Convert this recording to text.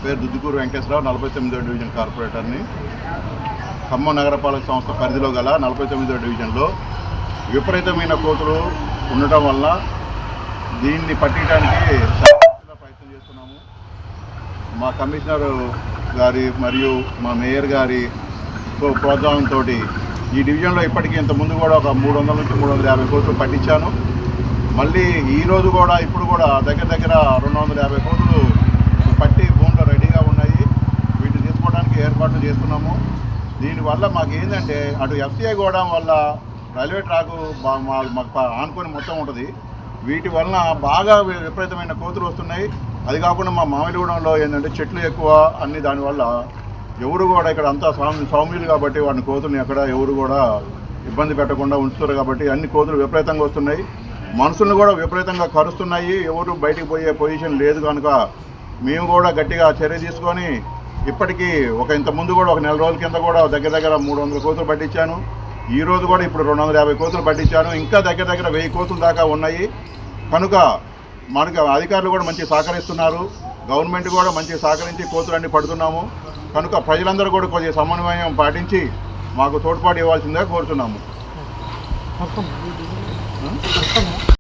పేరు దుద్దుకూరు వెంకటేశ్వరరావు, 49వ డివిజన్ కార్పొరేటర్ని. ఖమ్మం నగరపాలక సంస్థ పరిధిలో గల 49వ డివిజన్లో విపరీతమైన కోతులు ఉండటం వల్ల దీన్ని పట్టించడానికి ప్రయత్నం చేస్తున్నాము. మా కమిషనర్ గారి మరియు మా మేయర్ గారి ప్రోత్సాహంతో ఈ డివిజన్లో ఇప్పటికీ ఇంత ముందు కూడా ఒక 300 నుంచి 350 కోతులు పట్టించాను. మళ్ళీ ఈరోజు కూడా ఇప్పుడు కూడా దగ్గర 250 కోతులు పట్టి భూమిలో రెడీగా ఉన్నాయి. వీటిని తీసుకోవడానికి ఏర్పాట్లు చేస్తున్నాము. దీనివల్ల మాకు ఏంటంటే అటు ఎఫ్సిఐ గోడం వల్ల రైల్వే ట్రాకు మాకు ఆనుకొని మొత్తం ఉంటుంది. వీటి వలన బాగా విపరీతమైన కోతులు వస్తున్నాయి. అది కాకుండా మా మామిడిగూడెంలో ఏంటంటే చెట్లు ఎక్కువ అన్ని, దానివల్ల ఎవరు కూడా ఇక్కడ అంతా సౌమ్యులు కాబట్టి వాటిని కోతుల్ని ఎక్కడ ఎవరు కూడా ఇబ్బంది పెట్టకుండా ఉంచుతారు కాబట్టి అన్ని కోతులు విపరీతంగా వస్తున్నాయి. మనుషులను కూడా విపరీతంగా కరుస్తున్నాయి. ఎవరు బయటికి పోయే పొజిషన్ లేదు కనుక మేము కూడా గట్టిగా చర్య తీసుకొని ఇప్పటికీ ఇంత ముందు కూడా ఒక నెల రోజుల కింద కూడా దగ్గర 300 కోతులు పట్టించాను. ఈరోజు కూడా ఇప్పుడు 250 కోతులు పట్టించాను. ఇంకా దగ్గర 1000 కోతులు దాకా ఉన్నాయి. కనుక మనకు అధికారులు కూడా మంచి సహకరిస్తున్నారు. గవర్నమెంట్ కూడా మంచి సహకరించి కోతులన్నీ పడుతున్నాము. కనుక ప్రజలందరూ కూడా కొద్దిగా సమన్వయం పాటించి మాకు తోడ్పాటు ఇవ్వాల్సిందిగా కోరుతున్నాము.